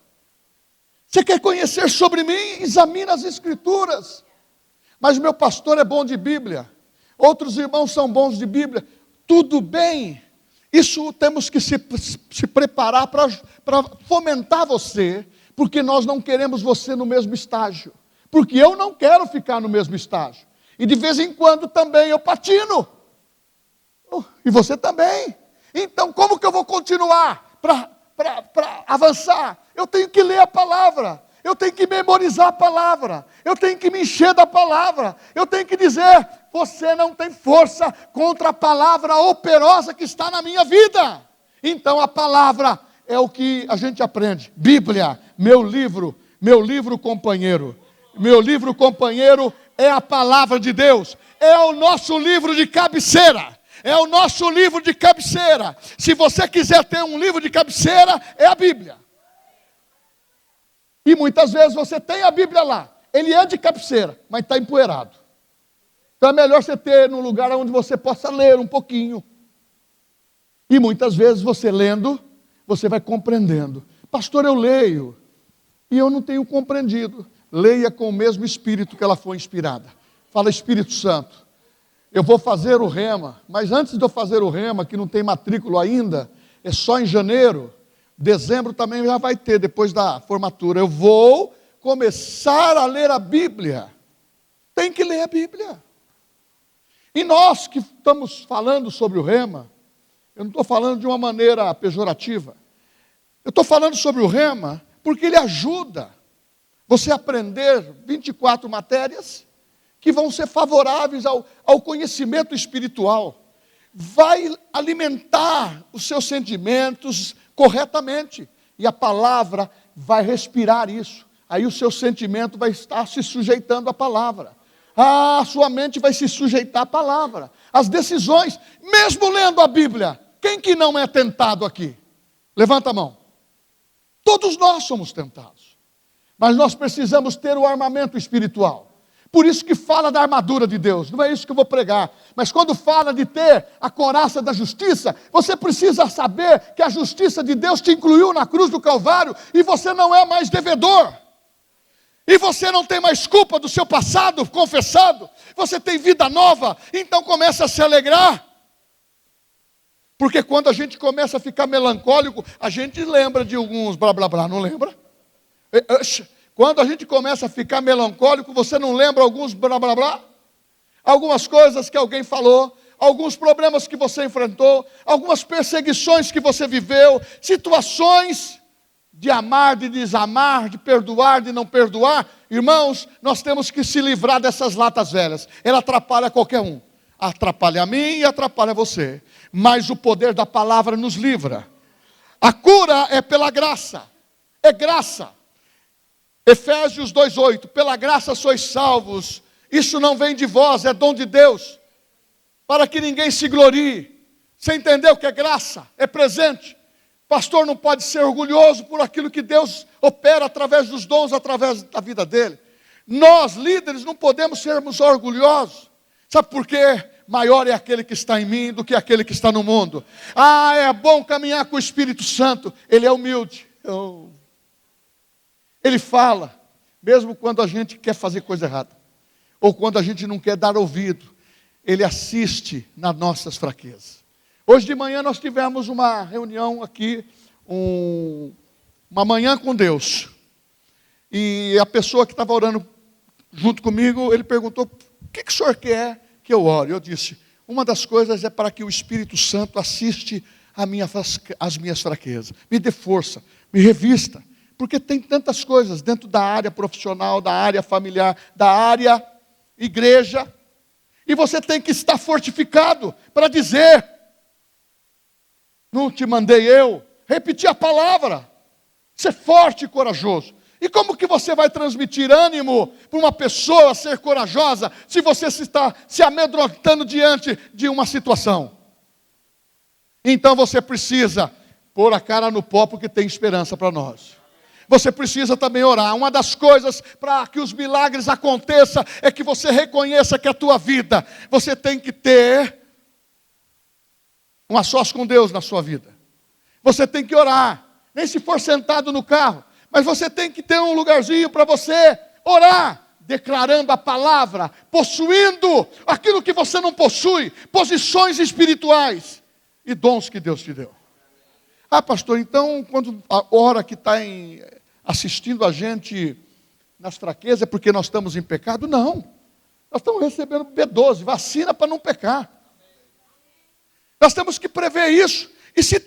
Speaker 1: Você quer conhecer sobre mim? Examina as Escrituras. Mas meu pastor é bom de Bíblia. Outros irmãos são bons de Bíblia. Tudo bem. Isso temos que se preparar para fomentar você. Porque nós não queremos você no mesmo estágio. Porque eu não quero ficar no mesmo estágio. E de vez em quando também eu patino. E você também. Então como que eu vou continuar para avançar? Eu tenho que ler a palavra. Eu tenho que memorizar a palavra. Eu tenho que me encher da palavra. Eu tenho que dizer: você não tem força contra a palavra operosa que está na minha vida. Então a palavra é o que a gente aprende. Bíblia, meu livro companheiro. Meu livro companheiro é a palavra de Deus. É o nosso livro de cabeceira. É o nosso livro de cabeceira. Se você quiser ter um livro de cabeceira, é a Bíblia. E muitas vezes você tem a Bíblia lá. Ele é de cabeceira, mas está empoeirado. Então é melhor você ter num lugar onde você possa ler um pouquinho. E muitas vezes você lendo, você vai compreendendo. Pastor, eu leio e eu não tenho compreendido. Leia com o mesmo espírito que ela foi inspirada. Fala: Espírito Santo, eu vou fazer o rema, mas antes de eu fazer o rema, que não tem matrícula ainda, é só em janeiro, dezembro também já vai ter, depois da formatura. Eu vou começar a ler a Bíblia. Tem que ler a Bíblia. E nós que estamos falando sobre o rema, eu não estou falando de uma maneira pejorativa. Eu estou falando sobre o rema porque ele ajuda você a aprender 24 matérias que vão ser favoráveis ao conhecimento espiritual. Vai alimentar os seus sentimentos corretamente. E a palavra vai respirar isso. Aí o seu sentimento vai estar se sujeitando à palavra. A sua mente vai se sujeitar à palavra. As decisões, mesmo lendo a Bíblia, quem que não é tentado aqui? Levanta a mão. Todos nós somos tentados. Mas nós precisamos ter o armamento espiritual. Por isso que fala da armadura de Deus. Não é isso que eu vou pregar. Mas quando fala de ter a couraça da justiça, você precisa saber que a justiça de Deus te incluiu na cruz do Calvário e você não é mais devedor. E você não tem mais culpa do seu passado confessado. Você tem vida nova. Então começa a se alegrar. Porque quando a gente começa a ficar melancólico, a gente lembra de alguns blá blá blá, não lembra? Quando a gente começa a ficar melancólico, você não lembra alguns blá blá blá? Algumas coisas que alguém falou, alguns problemas que você enfrentou, algumas perseguições que você viveu, situações de amar, de desamar, de perdoar, de não perdoar. Irmãos, nós temos que se livrar dessas latas velhas. Ela atrapalha qualquer um. Atrapalha a mim e atrapalha você. Mas o poder da palavra nos livra. A cura é pela graça. É graça. Efésios 2:8, pela graça sois salvos, isso não vem de vós, é dom de Deus, para que ninguém se glorie. Você entendeu que é graça, é presente? Pastor não pode ser orgulhoso por aquilo que Deus opera através dos dons, através da vida dele. Nós, líderes, não podemos sermos orgulhosos. Sabe por quê? Maior é aquele que está em mim do que aquele que está no mundo. Ah, é bom caminhar com o Espírito Santo. Ele é humilde. Ele fala, mesmo quando a gente quer fazer coisa errada, ou quando a gente não quer dar ouvido, ele assiste nas nossas fraquezas. Hoje de manhã nós tivemos uma reunião aqui, uma manhã com Deus, e a pessoa que estava orando junto comigo, ele perguntou: o que o senhor quer que eu ore? Eu disse: uma das coisas é para que o Espírito Santo assiste as minhas fraquezas, me dê força, me revista. Porque tem tantas coisas dentro da área profissional, da área familiar, da área igreja. E você tem que estar fortificado para dizer: não te mandei eu. Repetir a palavra. Ser forte e corajoso. E como que você vai transmitir ânimo para uma pessoa ser corajosa se você está se amedrontando diante de uma situação? Então você precisa pôr a cara no pó, porque tem esperança para nós. Você precisa também orar. Uma das coisas para que os milagres aconteçam é que você reconheça que a tua vida, você tem que ter um a sós com Deus na sua vida. Você tem que orar, nem se for sentado no carro, mas você tem que ter um lugarzinho para você orar, declarando a palavra, possuindo aquilo que você não possui, posições espirituais e dons que Deus te deu. Ah, pastor, então quando a hora que está assistindo a gente nas fraquezas é porque nós estamos em pecado? Não, nós estamos recebendo B12, vacina para não pecar. Nós temos que prever isso. E se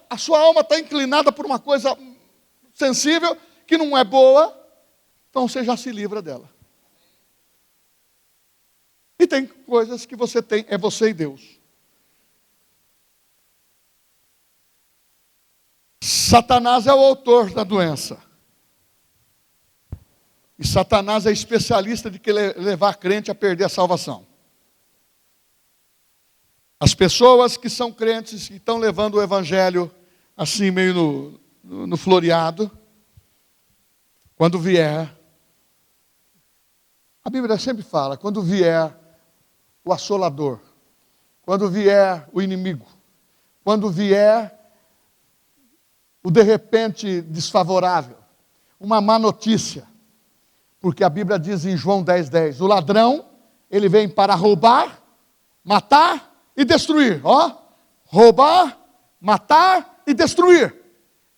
Speaker 1: a sua alma está inclinada por uma coisa sensível, que não é boa, então você já se livra dela. E tem coisas que você tem, é você e Deus. Satanás é o autor da doença. E Satanás é especialista de levar a crente a perder a salvação. As pessoas que são crentes, que estão levando o evangelho assim meio no floreado, quando vier, a Bíblia sempre fala, quando vier o assolador, quando vier o inimigo, quando vier o de repente desfavorável, uma má notícia, porque a Bíblia diz em João 10:10, o ladrão, ele vem para roubar, matar e destruir, roubar, matar e destruir.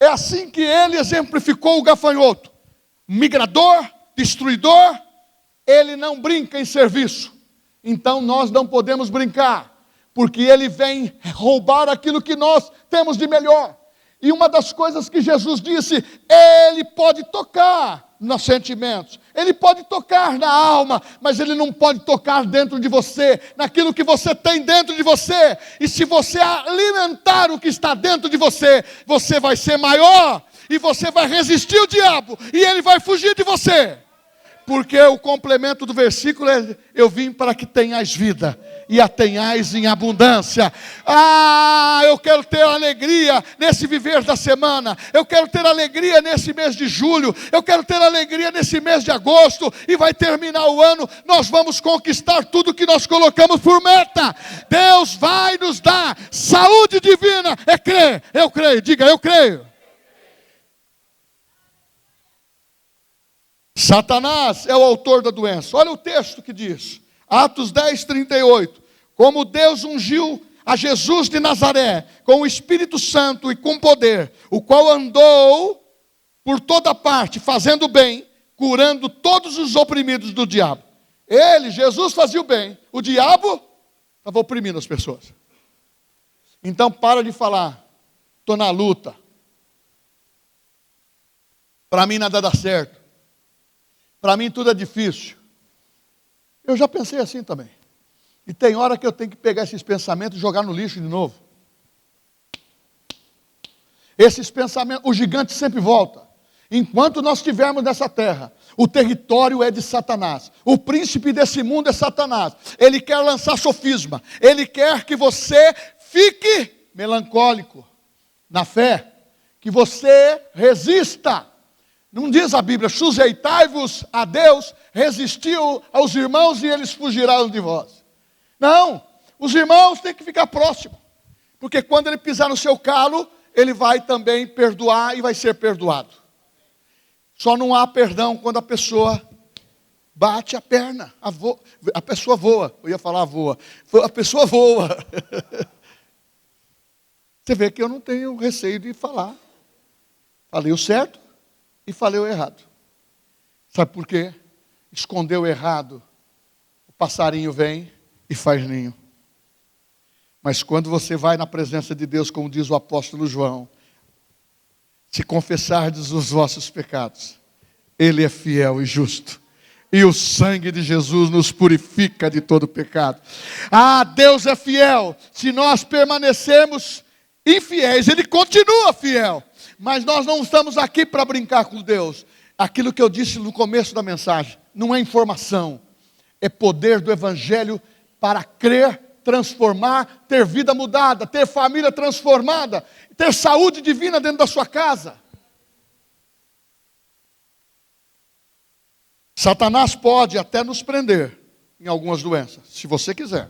Speaker 1: É assim que ele exemplificou o gafanhoto, migrador, destruidor. Ele não brinca em serviço, então nós não podemos brincar, porque ele vem roubar aquilo que nós temos de melhor. E uma das coisas que Jesus disse, ele pode tocar nos sentimentos, ele pode tocar na alma, mas ele não pode tocar dentro de você, naquilo que você tem dentro de você. E se você alimentar o que está dentro de você, você vai ser maior, e você vai resistir o diabo, e ele vai fugir de você. Porque o complemento do versículo é, eu vim para que tenhais vida, e a tenhais em abundância. Ah, eu quero ter alegria nesse viver da semana, eu quero ter alegria nesse mês de julho, eu quero ter alegria nesse mês de agosto, e vai terminar o ano, nós vamos conquistar tudo que nós colocamos por meta. Deus vai nos dar saúde divina, é crer, eu creio, diga eu creio. Satanás é o autor da doença. Olha o texto que diz, Atos 10:38. Como Deus ungiu a Jesus de Nazaré com o Espírito Santo e com poder, o qual andou por toda parte, fazendo bem, curando todos os oprimidos do diabo. Ele, Jesus, fazia o bem. O diabo estava oprimindo as pessoas. Então para de falar, estou na luta. Para mim nada dá certo. Para mim tudo é difícil. Eu já pensei assim também. E tem hora que eu tenho que pegar esses pensamentos e jogar no lixo de novo. Esses pensamentos, o gigante sempre volta. Enquanto nós estivermos nessa terra, o território é de Satanás. O príncipe desse mundo é Satanás. Ele quer lançar sofisma. Ele quer que você fique melancólico na fé. Que você resista. Não diz a Bíblia, sujeitai-vos a Deus, resistiu aos irmãos e eles fugirão de vós. Não, os irmãos têm que ficar próximos, porque quando ele pisar no seu calo, ele vai também perdoar e vai ser perdoado. Só não há perdão quando a pessoa bate a perna, a pessoa voa, eu ia falar voa, a pessoa voa. Você vê que eu não tenho receio de falar, falei o certo e falei o errado. Sabe por quê? Escondeu o errado, o passarinho vem e faz ninho. Mas quando você vai na presença de Deus, como diz o apóstolo João, se confessardes os vossos pecados, Ele é fiel e justo. E o sangue de Jesus nos purifica de todo pecado. Ah, Deus é fiel. Se nós permanecermos infiéis, Ele continua fiel. Mas nós não estamos aqui para brincar com Deus. Aquilo que eu disse no começo da mensagem, não é informação, é poder do Evangelho para crer, transformar, ter vida mudada, ter família transformada, ter saúde divina dentro da sua casa. Satanás pode até nos prender em algumas doenças, se você quiser.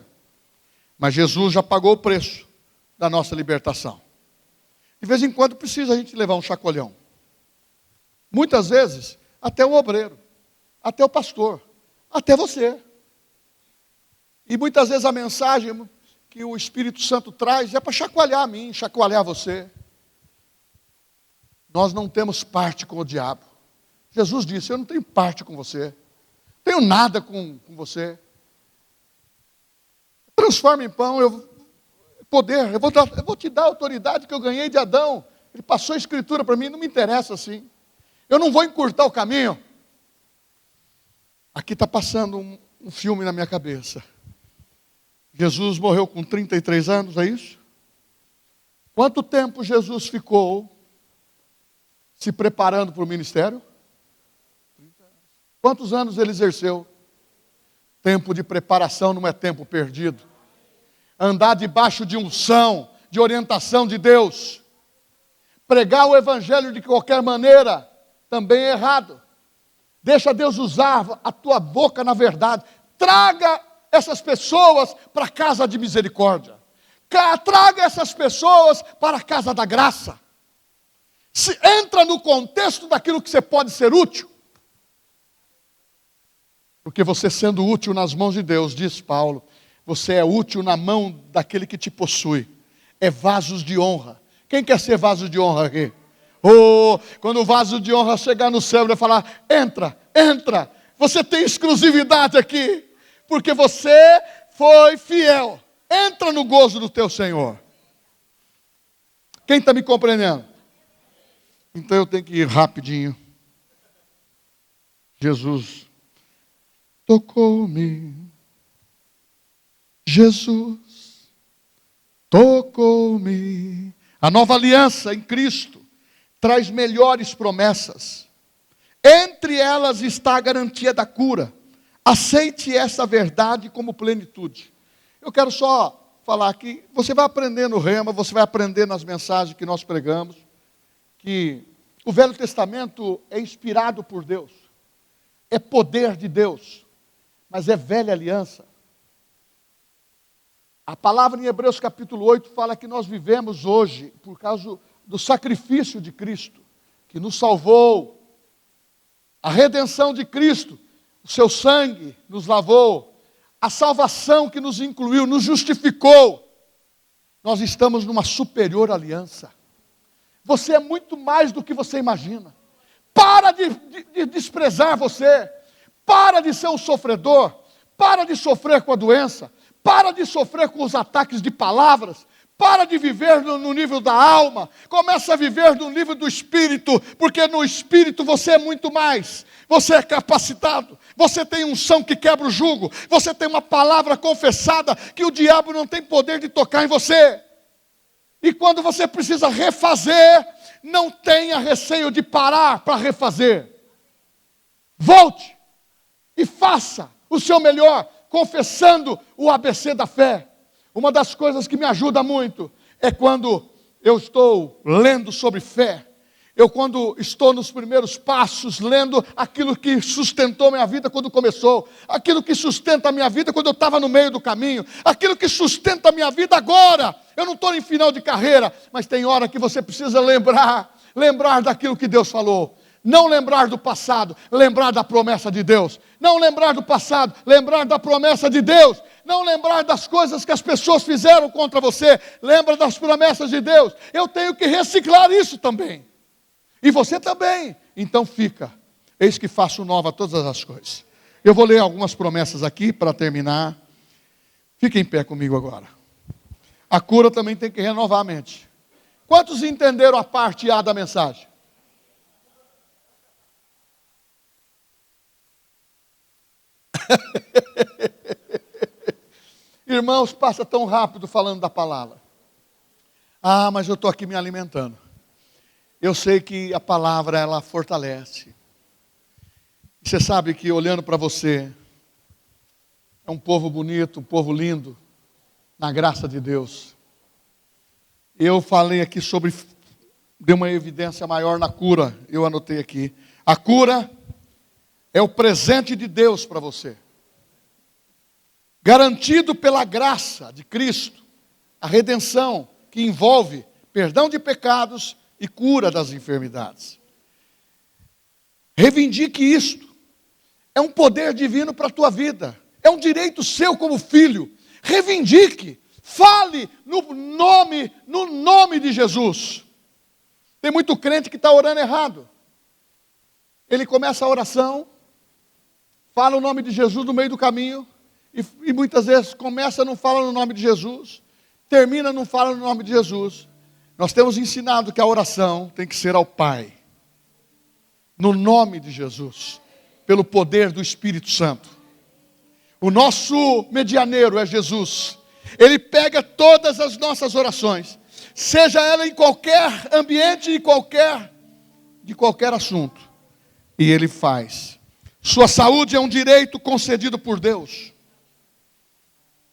Speaker 1: Mas Jesus já pagou o preço da nossa libertação. De vez em quando precisa a gente levar um chacoalhão. Muitas vezes, até o obreiro, até o pastor, até você. E muitas vezes a mensagem que o Espírito Santo traz é para chacoalhar a mim, chacoalhar você. Nós não temos parte com o diabo. Jesus disse, eu não tenho parte com você. Não tenho nada com você. Transforma em pão, poder, eu vou te dar a autoridade que eu ganhei de Adão. Ele passou a escritura para mim, não me interessa assim. Eu não vou encurtar o caminho. Aqui está passando um filme na minha cabeça. Jesus morreu com 33 anos, é isso? Quanto tempo Jesus ficou se preparando para o ministério? 30 anos. Quantos anos ele exerceu? Tempo de preparação não é tempo perdido. Andar debaixo de unção, de orientação de Deus. Pregar o evangelho de qualquer maneira também é errado. Deixa Deus usar a tua boca na verdade. Traga essas pessoas para a casa de misericórdia. Traga essas pessoas para a casa da graça. Entra no contexto daquilo que você pode ser útil. Porque você sendo útil nas mãos de Deus, diz Paulo, você é útil na mão daquele que te possui. É vasos de honra. Quem quer ser vaso de honra aqui? Quando o vaso de honra chegar no céu, ele vai falar, entra, entra. Você tem exclusividade aqui. Porque você foi fiel. Entra no gozo do teu Senhor. Quem está me compreendendo? Então eu tenho que ir rapidinho. Jesus tocou-me. Jesus tocou-me. A nova aliança em Cristo traz melhores promessas. Entre elas está a garantia da cura. Aceite essa verdade como plenitude. Eu quero só falar aqui, você vai aprender no Rema, você vai aprender nas mensagens que nós pregamos, que o Velho Testamento é inspirado por Deus, é poder de Deus, mas é velha aliança. A palavra em Hebreus capítulo 8 fala que nós vivemos hoje, por causa do sacrifício de Cristo, que nos salvou, a redenção de Cristo, o seu sangue nos lavou, a salvação que nos incluiu, nos justificou. Nós estamos numa superior aliança. Você é muito mais do que você imagina. Para de desprezar você. Para de ser um sofredor. Para de sofrer com a doença. Para de sofrer com os ataques de palavras. Para de viver no nível da alma. Começa a viver no nível do espírito. Porque no espírito você é muito mais. Você é capacitado. Você tem unção que quebra o jugo. Você tem uma palavra confessada que o diabo não tem poder de tocar em você. E quando você precisa refazer, não tenha receio de parar para refazer. Volte e faça o seu melhor, confessando o ABC da fé. Uma das coisas que me ajuda muito é quando eu estou lendo sobre fé. Quando estou nos primeiros passos, lendo aquilo que sustentou minha vida quando começou, aquilo que sustenta a minha vida quando eu estava no meio do caminho, aquilo que sustenta a minha vida agora. Eu não estou em final de carreira, mas tem hora que você precisa lembrar daquilo que Deus falou. Não lembrar do passado, lembrar da promessa de Deus. Não lembrar do passado, lembrar da promessa de Deus. Não lembrar das coisas que as pessoas fizeram contra você, lembra das promessas de Deus. Eu tenho que reciclar isso também. E você também. Então fica. Eis que faço nova todas as coisas. Eu vou ler algumas promessas aqui para terminar. Fique em pé comigo agora. A cura também tem que renovar a mente. Quantos entenderam a parte A da mensagem? Irmãos, passa tão rápido falando da palavra. Mas eu estou aqui me alimentando. Eu sei que a palavra, ela fortalece. Você sabe que olhando para você, é um povo bonito, um povo lindo, na graça de Deus. Eu falei aqui sobre, dei uma evidência maior na cura, eu anotei aqui. A cura é o presente de Deus para você. Garantido pela graça de Cristo, a redenção que envolve perdão de pecados e cura das enfermidades. Reivindique isto. É um poder divino para a tua vida. É um direito seu como filho. Reivindique. Fale no nome de Jesus. Tem muito crente que está orando errado. Ele começa a oração, fala o nome de Jesus no meio do caminho, e muitas vezes começa, não fala no nome de Jesus, termina, não fala no nome de Jesus. Nós temos ensinado que a oração tem que ser ao Pai, no nome de Jesus, pelo poder do Espírito Santo. O nosso medianeiro é Jesus. Ele pega todas as nossas orações, seja ela em qualquer ambiente e de qualquer assunto, e Ele faz. Sua saúde é um direito concedido por Deus.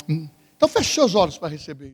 Speaker 1: Então feche seus olhos para receber.